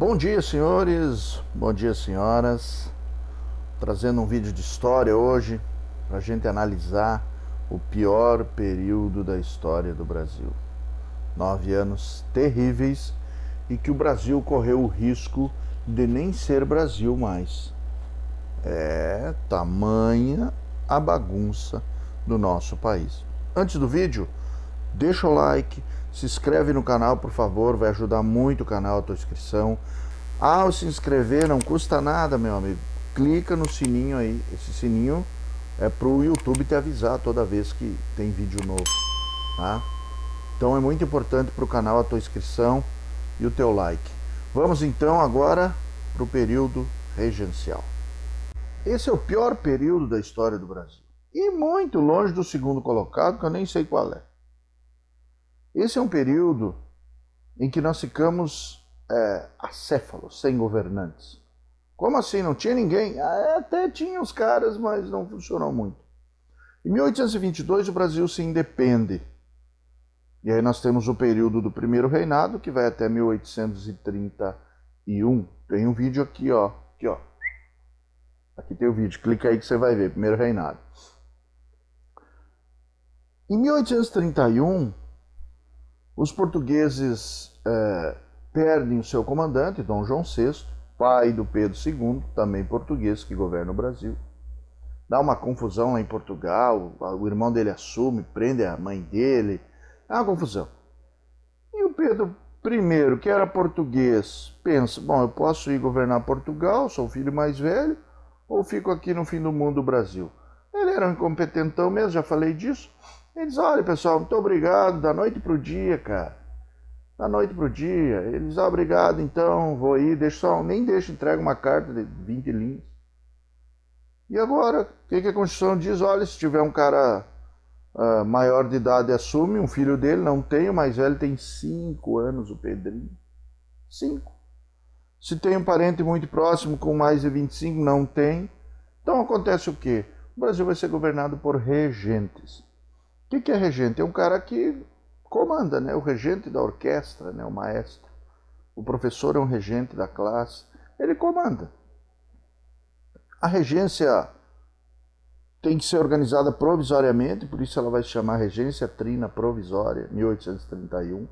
Bom dia, senhores, bom dia, senhoras. Trazendo um vídeo de história hoje para a gente analisar o pior período da história do Brasil. 9 anos terríveis e que o Brasil correu o risco de nem ser Brasil mais. É tamanha a bagunça do nosso país. Antes do vídeo, deixa o like, se inscreve no canal, por favor, vai ajudar muito o canal, a tua inscrição. Ao se inscrever não custa nada, meu amigo. Clica no sininho aí, esse sininho é pro YouTube te avisar toda vez que tem vídeo novo, tá? Então é muito importante pro canal a tua inscrição e o teu like. Vamos então agora pro período regencial. Esse é o pior período da história do Brasil. E muito longe do segundo colocado, que eu nem sei qual é. Esse é um período em que nós ficamos acéfalos, sem governantes. Como assim? Não tinha ninguém? Até tinha os caras, mas não funcionou muito. Em 1822 o Brasil se independe. E aí nós temos o período do primeiro reinado, que vai até 1831. Tem um vídeo aqui, ó. Aqui, ó. Aqui tem o vídeo, clica aí que você vai ver, primeiro reinado. Em 1831, os portugueses perdem o seu comandante, Dom João VI, pai do Pedro II, também português, que governa o Brasil. Dá uma confusão lá em Portugal, o irmão dele assume, prende a mãe dele, é uma confusão. E o Pedro I, que era português, pensa, bom, eu posso ir governar Portugal, sou o filho mais velho, ou fico aqui no fim do mundo do Brasil? Ele era um incompetentão mesmo, já falei disso. Ele diz, olha pessoal, muito obrigado, da noite pro dia, cara. Da noite pro dia. Ele diz, obrigado, então, vou ir, nem deixa, entrega uma carta de 20 linhas. E agora, o que a Constituição diz? Olha, se tiver um cara maior de idade, assume, um filho dele, não tem, o mais velho tem 5 anos, o Pedrinho. 5. Se tem um parente muito próximo com mais de 25, não tem. Então acontece o quê? O Brasil vai ser governado por regentes. O que é regente? É um cara que comanda, né? O regente da orquestra, né? O maestro. O professor é um regente da classe. Ele comanda. A regência tem que ser organizada provisoriamente, por isso ela vai se chamar Regência Trina Provisória, 1831.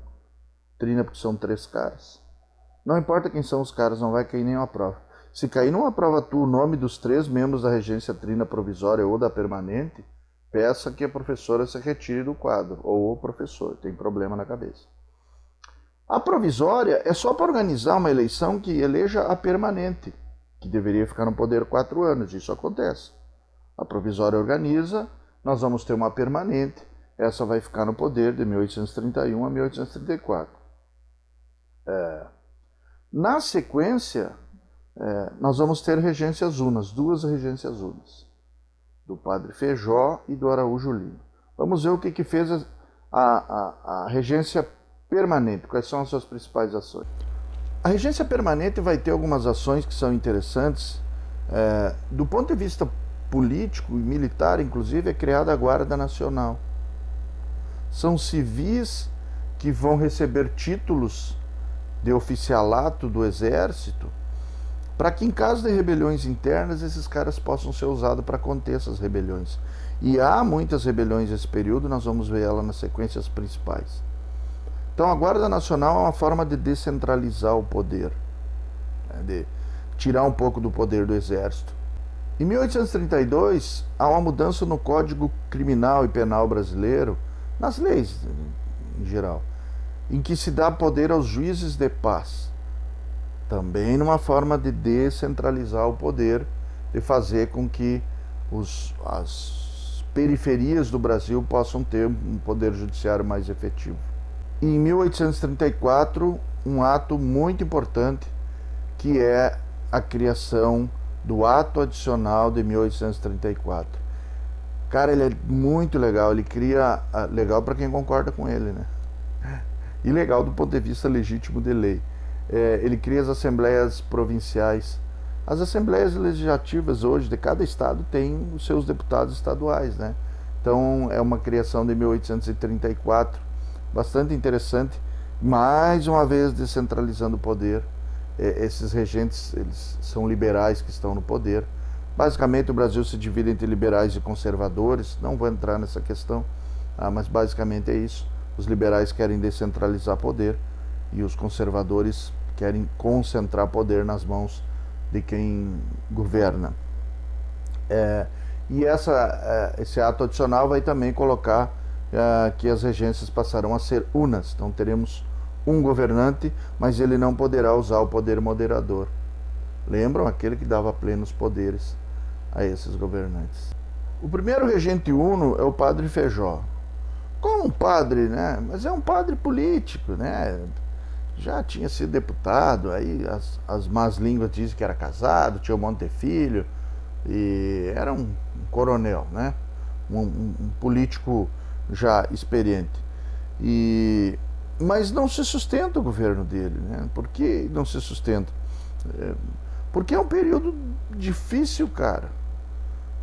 Trina porque são 3 caras. Não importa quem são os caras, não vai cair nenhuma prova. Se cair numa prova o nome dos 3 membros da Regência Trina Provisória ou da Permanente, peça que a professora se retire do quadro, ou o professor, tem problema na cabeça. A provisória é só para organizar uma eleição que eleja a permanente, que deveria ficar no poder 4 anos, isso acontece. A provisória organiza, nós vamos ter uma permanente, essa vai ficar no poder de 1831 a 1834. Na sequência, nós vamos ter regências unas, 2 regências unas, do Padre Feijó e do Araújo Lima. Vamos ver o que fez a regência permanente, quais são as suas principais ações. A regência permanente vai ter algumas ações que são interessantes. Do ponto de vista político e militar, inclusive, é criada a Guarda Nacional. São civis que vão receber títulos de oficialato do Exército, para que em caso de rebeliões internas, esses caras possam ser usados para conter essas rebeliões. E há muitas rebeliões nesse período, nós vamos ver ela nas sequências principais. Então a Guarda Nacional é uma forma de descentralizar o poder, né, de tirar um pouco do poder do Exército. Em 1832, há uma mudança no Código Criminal e Penal brasileiro, nas leis em geral, em que se dá poder aos juízes de paz. Também numa forma de descentralizar o poder, de fazer com que as periferias do Brasil possam ter um poder judiciário mais efetivo. E em 1834, um ato muito importante, que é a criação do Ato Adicional de 1834. Cara, ele é muito legal, ele cria... legal para quem concorda com ele, né? E legal do ponto de vista legítimo de lei. Ele cria as assembleias provinciais. As assembleias legislativas hoje de cada estado têm os seus deputados estaduais, né? Então é uma criação de 1834, bastante interessante, mais uma vez descentralizando o poder, esses regentes eles são liberais que estão no poder. Basicamente o Brasil se divide entre liberais e conservadores, não vou entrar nessa questão, mas basicamente é isso. Os liberais querem descentralizar poder e os conservadores querem concentrar poder nas mãos de quem governa. E esse ato adicional vai também colocar que as regências passarão a ser unas. Então teremos um governante, mas ele não poderá usar o poder moderador. Lembram? Aquele que dava plenos poderes a esses governantes. O primeiro regente uno é o padre Feijó. Como um padre, né? Mas é um padre político, né? Já tinha sido deputado, aí as más línguas dizem que era casado, tinha um monte de filho, e era um coronel, né? Um político já experiente. Mas não se sustenta o governo dele, né? Por que não se sustenta? Porque é um período difícil, cara.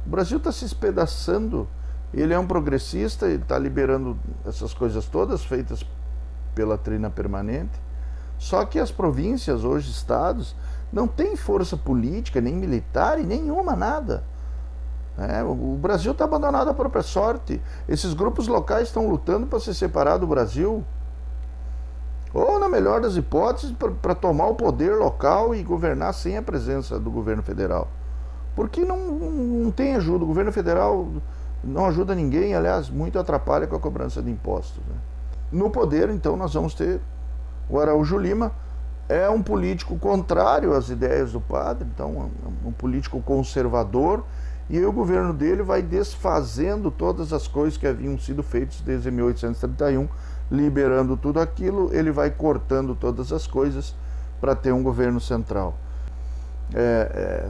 O Brasil está se espedaçando. Ele é um progressista, ele está liberando essas coisas todas feitas pela trina permanente. Só que as províncias, hoje estados, não têm força política, nem militar, e nenhuma, nada. O Brasil está abandonado à própria sorte. Esses grupos locais estão lutando para se separar do Brasil. Ou, na melhor das hipóteses, para tomar o poder local e governar sem a presença do governo federal. Porque não tem ajuda. O governo federal não ajuda ninguém, aliás, muito atrapalha com a cobrança de impostos, né? No poder, então, nós vamos ter o Araújo Lima. É um político contrário às ideias do padre, então é um político conservador, e aí o governo dele vai desfazendo todas as coisas que haviam sido feitas desde 1831, liberando tudo aquilo, ele vai cortando todas as coisas para ter um governo central.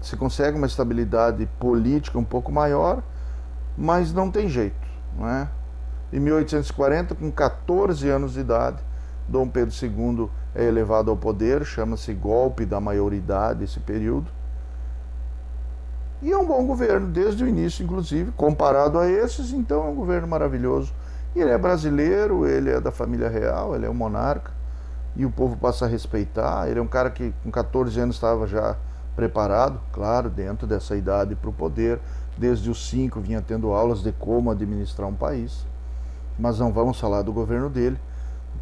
Se consegue uma estabilidade política um pouco maior, mas não tem jeito, não é? Em 1840, com 14 anos de idade, Dom Pedro II é elevado ao poder, chama-se golpe da maioridade esse período. E é um bom governo, desde o início, inclusive, comparado a esses, então é um governo maravilhoso. E ele é brasileiro, ele é da família real, ele é um monarca, e o povo passa a respeitar. Ele é um cara que com 14 anos estava já preparado, claro, dentro dessa idade para o poder. Desde os 5 vinha tendo aulas de como administrar um país. Mas não vamos falar do governo dele.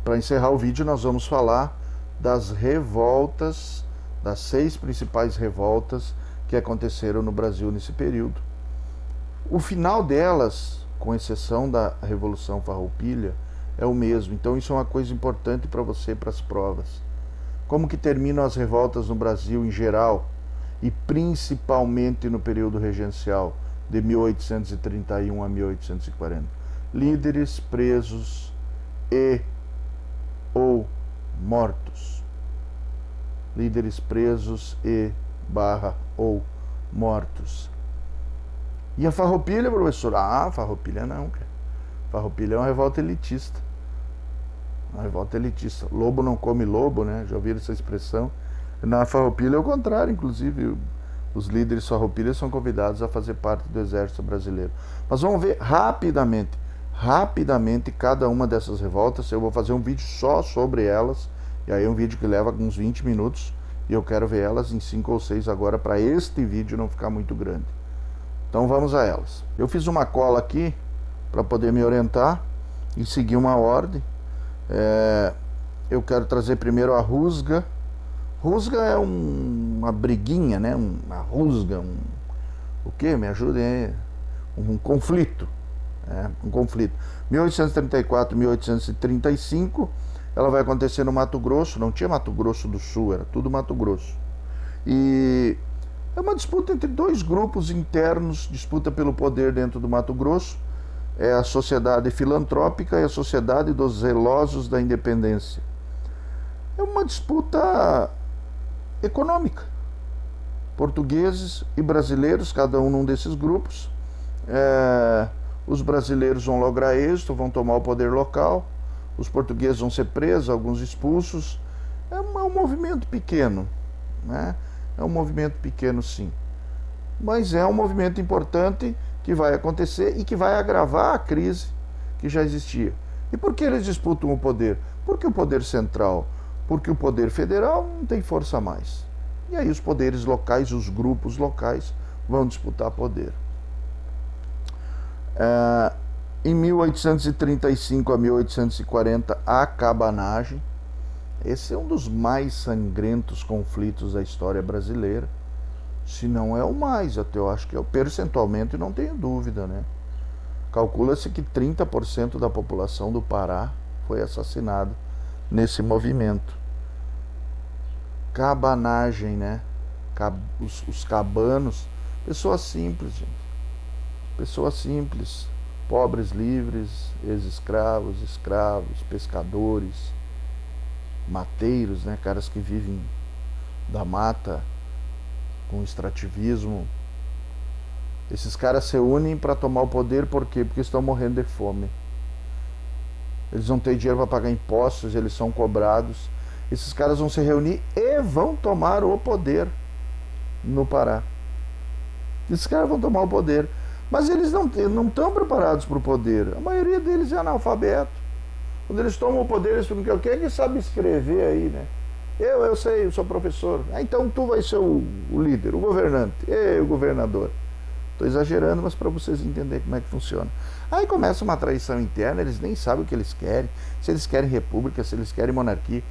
Para encerrar o vídeo, nós vamos falar das revoltas, das 6 principais revoltas que aconteceram no Brasil nesse período. O final delas, com exceção da Revolução Farroupilha, é o mesmo. Então isso é uma coisa importante para você, para as provas. Como que terminam as revoltas no Brasil em geral, e principalmente no período regencial, de 1831 a 1840? Líderes presos ou mortos. Líderes presos ou mortos. E a Farroupilha, professor? Farroupilha não, cara. Farroupilha é uma revolta elitista. Uma revolta elitista. Lobo não come lobo, né? Já ouviram essa expressão? Na Farroupilha é o contrário, inclusive os líderes farroupilhas são convidados a fazer parte do exército brasileiro. Mas vamos ver rapidamente cada uma dessas revoltas. Eu vou fazer um vídeo só sobre elas, e aí é um vídeo que leva uns 20 minutos, e eu quero ver elas em 5 ou 6 agora, para este vídeo não ficar muito grande. Então vamos a elas. Eu fiz uma cola aqui para poder me orientar e seguir uma ordem. Eu quero trazer primeiro a rusga. Rusga é uma briguinha, né? Uma rusga, o que? Me ajudem aí. Um conflito. Um conflito. 1834, 1835, ela vai acontecer no Mato Grosso. Não tinha Mato Grosso do Sul, era tudo Mato Grosso. E é uma disputa entre 2 grupos internos, disputa pelo poder dentro do Mato Grosso. É a Sociedade Filantrópica e a Sociedade dos Zelosos da Independência. É uma disputa econômica. Portugueses e brasileiros, cada um num desses grupos. Os brasileiros vão lograr êxito, vão tomar o poder local. Os portugueses vão ser presos, alguns expulsos. É um movimento pequeno, né? É um movimento pequeno, sim. Mas é um movimento importante que vai acontecer e que vai agravar a crise que já existia. E por que eles disputam o poder? Porque o poder central, porque o poder federal não tem força mais. E aí os poderes locais, os grupos locais vão disputar poder. Em 1835 a 1840, a cabanagem. Esse é um dos mais sangrentos conflitos da história brasileira. Se não é o mais, até eu acho que é o percentualmente, não tenho dúvida, né? Calcula-se que 30% da população do Pará foi assassinada nesse movimento. Cabanagem, né? Os cabanos, pessoas simples, gente. Pessoas simples, pobres livres, ex-escravos, escravos, pescadores, mateiros, né? Caras que vivem da mata com extrativismo. Esses caras se unem para tomar o poder, por quê? Porque estão morrendo de fome. Eles não têm dinheiro para pagar impostos, eles são cobrados. Esses caras vão se reunir e vão tomar o poder no Pará. Esses caras vão tomar o poder. Mas eles não estão preparados para o poder. A maioria deles é analfabeto. Quando eles tomam o poder, eles ficam, quem é que sabe escrever aí, né? Eu sei, eu sou professor. Então tu vai ser o líder, o governante, o governador. Estou exagerando, mas para vocês entenderem como é que funciona. Aí começa uma traição interna, eles nem sabem o que eles querem, se eles querem república, se eles querem monarquia,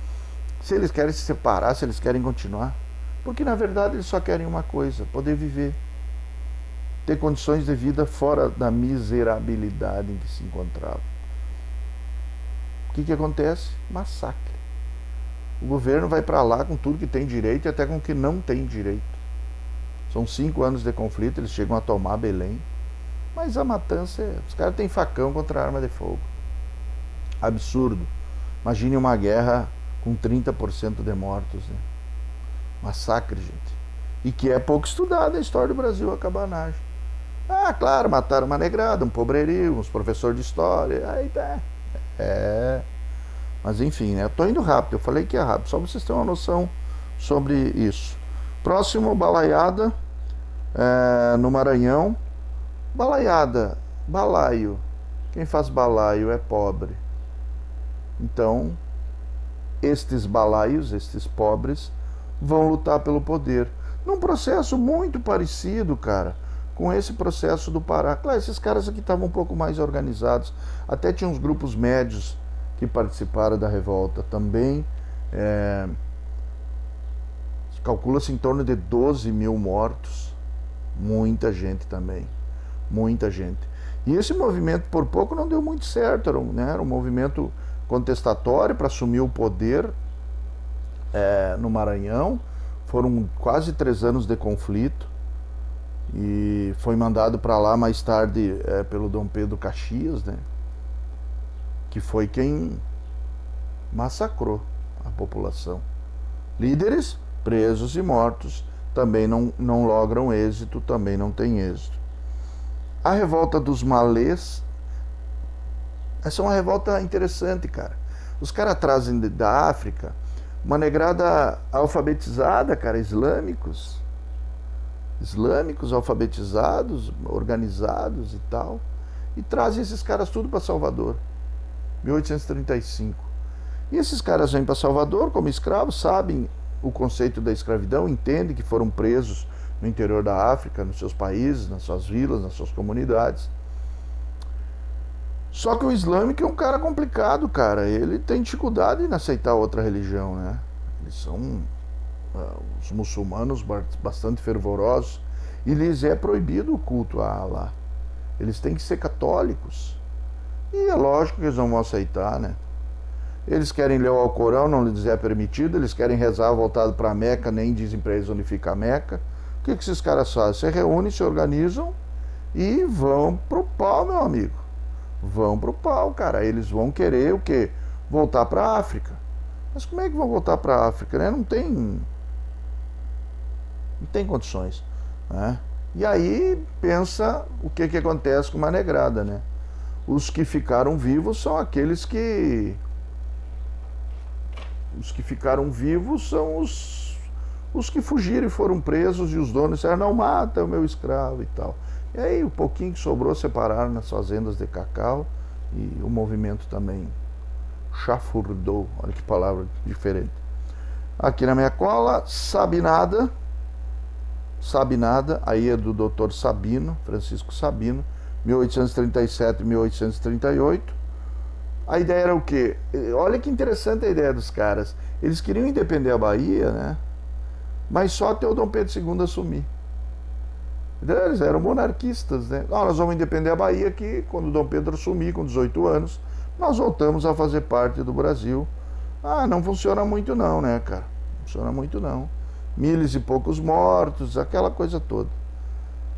se eles querem se separar, se eles querem continuar. Porque na verdade eles só querem uma coisa, poder viver. Ter condições de vida fora da miserabilidade em que se encontrava. O que acontece? Massacre. O governo vai para lá com tudo que tem direito e até com o que não tem direito. São 5 anos de conflito, eles chegam a tomar Belém. Mas a matança, os caras têm facão contra arma de fogo. Absurdo. Imagine uma guerra com 30% de mortos, né? Massacre, gente. E que é pouco estudada a história do Brasil, a cabanagem. Ah, claro, mataram uma negrada, um pobrerio, uns professores de história. Aí tá. Mas enfim, né? Eu tô indo rápido, eu falei que é rápido, só pra vocês terem uma noção sobre isso. Próximo, balaiada, no Maranhão. Balaiada, balaio. Quem faz balaio é pobre. Então, estes balaios, estes pobres, vão lutar pelo poder. Num processo muito parecido, cara, com esse processo do Pará. Claro, esses caras aqui estavam um pouco mais organizados. Até tinha uns grupos médios que participaram da revolta também. Calcula-se em torno de 12 mil mortos. Muita gente também. Muita gente. E esse movimento, por pouco, não deu muito certo. Era um movimento contestatório para assumir o poder no Maranhão. Foram quase 3 anos de conflito. E foi mandado para lá mais tarde pelo Dom Pedro Caxias, né? Que foi quem massacrou a população. Líderes presos e mortos também não logram êxito, também não tem êxito. A revolta dos malês, essa é uma revolta interessante, cara. Os caras trazem da África uma negrada alfabetizada, cara, islâmicos alfabetizados, organizados e tal, e trazem esses caras tudo para Salvador, 1835. E esses caras vêm para Salvador como escravos, sabem o conceito da escravidão, entendem que foram presos no interior da África, nos seus países, nas suas vilas, nas suas comunidades. Só que o islâmico é um cara complicado, cara. Ele tem dificuldade em aceitar outra religião, né? Eles são os muçulmanos bastante fervorosos e lhes é proibido o culto a Allah. Eles têm que ser católicos. E é lógico que eles não vão aceitar, né? Eles querem ler o Alcorão, não lhes é permitido. Eles querem rezar voltado para Meca, nem dizem para eles onde fica a Meca. O que esses caras fazem? Se reúnem, se organizam e vão pro pau, meu amigo. Vão pro pau, cara. Eles vão querer o quê? Voltar para a África. Mas como é que vão voltar para a África, né? Não tem condições, né? E aí pensa o que acontece com uma negrada, né? Os que ficaram vivos são aqueles que... Os que ficaram vivos são os que fugiram e foram presos, e os donos disseram, não, mata o meu escravo e tal. E aí o pouquinho que sobrou separaram nas fazendas de cacau, e o movimento também chafurdou. Olha que palavra diferente. Aqui na minha cola, Sabe Nada. Sabe Nada, aí é do Dr. Sabino, Francisco Sabino, 1837 1838. A ideia era o quê? Olha que interessante a ideia dos caras. Eles queriam independer a Bahia, né? Mas só até o Dom Pedro II assumir. Eles eram monarquistas, né? Nós vamos independer a Bahia que quando o Dom Pedro assumir, com 18 anos, nós voltamos a fazer parte do Brasil. Não funciona muito não, né, cara? Não funciona muito não. Milhas e poucos mortos, aquela coisa toda.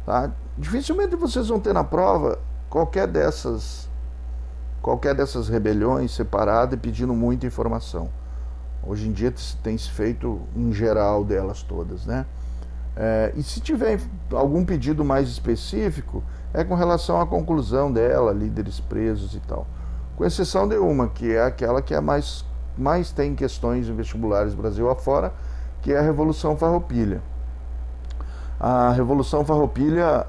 Tá? Dificilmente vocês vão ter na prova qualquer dessas rebeliões separada e pedindo muita informação. Hoje em dia tem se feito em geral delas todas, né? E se tiver algum pedido mais específico, é com relação à conclusão dela, líderes presos e tal. Com exceção de uma, que é aquela que é mais tem questões em vestibulares Brasil afora, que é a Revolução Farroupilha. A Revolução Farroupilha,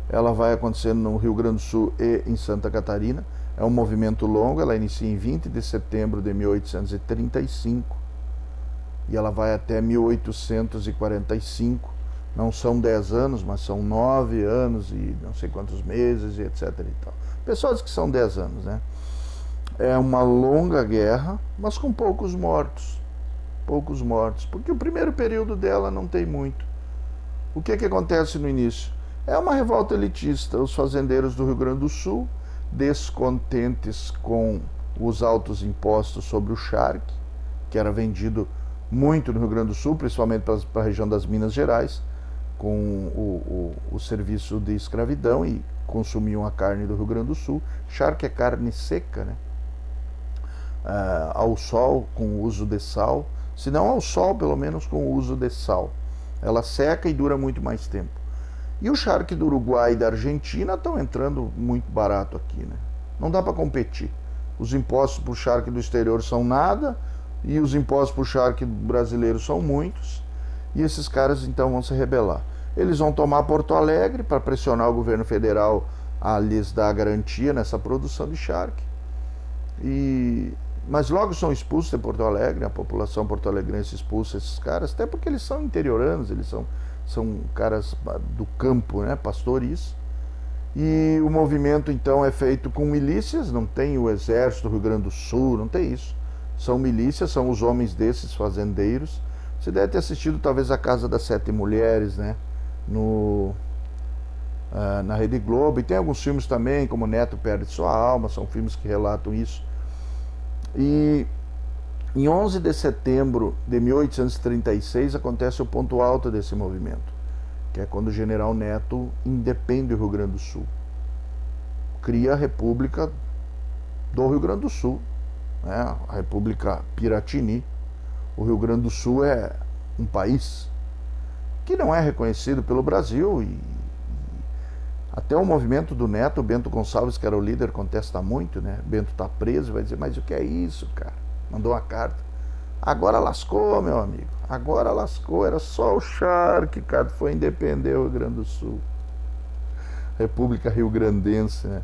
ela vai acontecer no Rio Grande do Sul e em Santa Catarina. É um movimento longo, ela inicia em 20 de setembro de 1835 e ela vai até 1845. Não são 10 anos, mas são 9 anos e não sei quantos meses e etc. e tal. Pessoas que são 10 anos, né? É uma longa guerra, mas com poucos mortos. Poucos mortos, porque o primeiro período dela não tem muito. O que acontece no início? É uma revolta elitista. Os fazendeiros do Rio Grande do Sul, descontentes com os altos impostos sobre o charque, que era vendido muito no Rio Grande do Sul, principalmente para a região das Minas Gerais, com o serviço de escravidão, e consumiam a carne do Rio Grande do Sul. Charque é carne seca, né? Ao sol, com o uso de sal. Se não ao sol, pelo menos com o uso de sal. Ela seca e dura muito mais tempo. E o charque do Uruguai e da Argentina estão entrando muito barato aqui, né? Não dá para competir. Os impostos para o charque do exterior são nada, e os impostos para o charque brasileiro são muitos, e esses caras então vão se rebelar. Eles vão tomar Porto Alegre para pressionar o governo federal a lhes dar garantia nessa produção de charque. Mas logo são expulsos de Porto Alegre, a população porto-alegrense expulsa esses caras, até porque eles são interioranos, eles são caras do campo, né, pastoris. E o movimento então é feito com milícias, não tem o exército do Rio Grande do Sul, não tem isso. São milícias, são os homens desses fazendeiros. Você deve ter assistido talvez A Casa das Sete Mulheres, né, na Rede Globo, e tem alguns filmes também, como Neto Perde Sua Alma, são filmes que relatam isso. E em 11 de setembro de 1836 acontece o ponto alto desse movimento, que é quando o general Neto independe do Rio Grande do Sul, cria a República do Rio Grande do Sul, né? A República Piratini. O Rio Grande do Sul é um país que não é reconhecido pelo Brasil, e até o movimento do Neto, o Bento Gonçalves, que era o líder, contesta muito, né? Bento está preso, vai dizer, mas o que é isso, cara? Mandou uma carta. Agora lascou, meu amigo. Agora lascou. Era só o charque, cara. Foi independer o Rio Grande do Sul. República Rio-Grandense, né?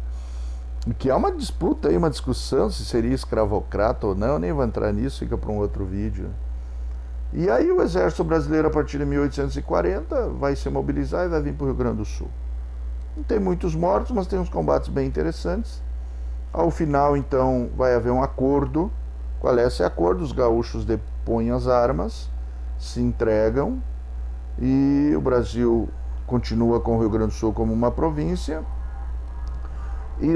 Que há uma disputa aí, uma discussão se seria escravocrata ou não. Eu nem vou entrar nisso, fica para um outro vídeo. E aí o exército brasileiro, a partir de 1840, vai se mobilizar e vai vir para o Rio Grande do Sul. Não tem muitos mortos, mas tem uns combates bem interessantes. Ao final, então, vai haver um acordo. Qual é esse acordo? Os gaúchos depõem as armas, se entregam, e o Brasil continua com o Rio Grande do Sul como uma província, e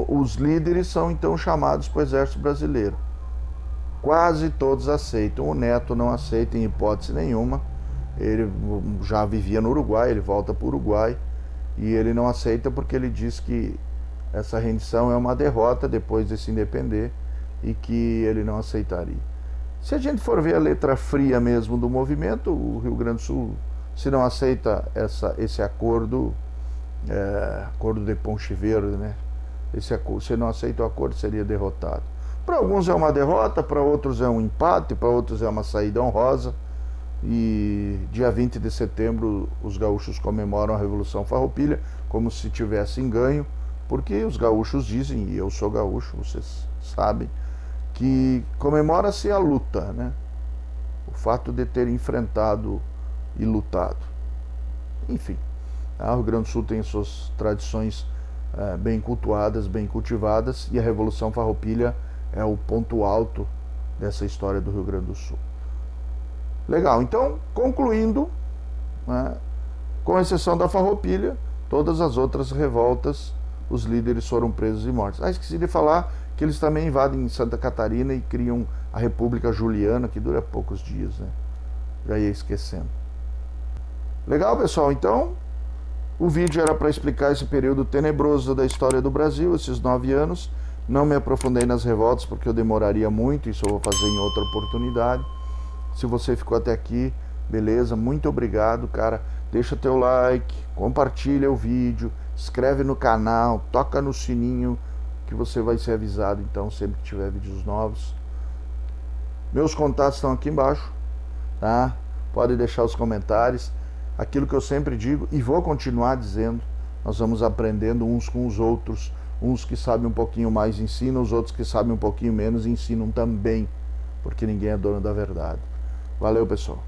os líderes são então chamados para o exército brasileiro. Quase todos aceitam. O Neto não aceita em hipótese nenhuma. Ele já vivia no Uruguai, ele volta para o Uruguai, e ele não aceita porque ele diz que essa rendição é uma derrota depois de se independer, e que ele não aceitaria. Se a gente for ver a letra fria mesmo do movimento, o Rio Grande do Sul, se não aceita esse acordo, acordo de Ponche Verde, né? Se não aceita o acordo, seria derrotado. Para alguns é uma derrota, para outros é um empate, para outros é uma saída honrosa. E dia 20 de setembro os gaúchos comemoram a Revolução Farroupilha como se tivessem ganho, porque os gaúchos dizem, e eu sou gaúcho, vocês sabem, que comemora-se a luta, né? o fato de ter enfrentado e lutado. Enfim, o Rio Grande do Sul tem suas tradições bem cultuadas, bem cultivadas, e a Revolução Farroupilha é o ponto alto dessa história do Rio Grande do Sul. Legal, então, concluindo, né, com exceção da Farroupilha, todas as outras revoltas, os líderes foram presos e mortos. Esqueci de falar que eles também invadem Santa Catarina e criam a República Juliana, que dura poucos dias, né? Já ia esquecendo. Legal, pessoal? Então, o vídeo era para explicar esse período tenebroso da história do Brasil, esses 9 anos. Não me aprofundei nas revoltas porque eu demoraria muito, isso eu vou fazer em outra oportunidade. Se você ficou até aqui, beleza, muito obrigado, cara. Deixa teu like, compartilha o vídeo, inscreve no canal, toca no sininho que você vai ser avisado então sempre que tiver vídeos novos. Meus contatos estão aqui embaixo, tá? Pode deixar os comentários. Aquilo que eu sempre digo e vou continuar dizendo, nós vamos aprendendo uns com os outros. Uns que sabem um pouquinho mais ensinam, os outros que sabem um pouquinho menos ensinam também, porque ninguém é dono da verdade. Valeu, pessoal.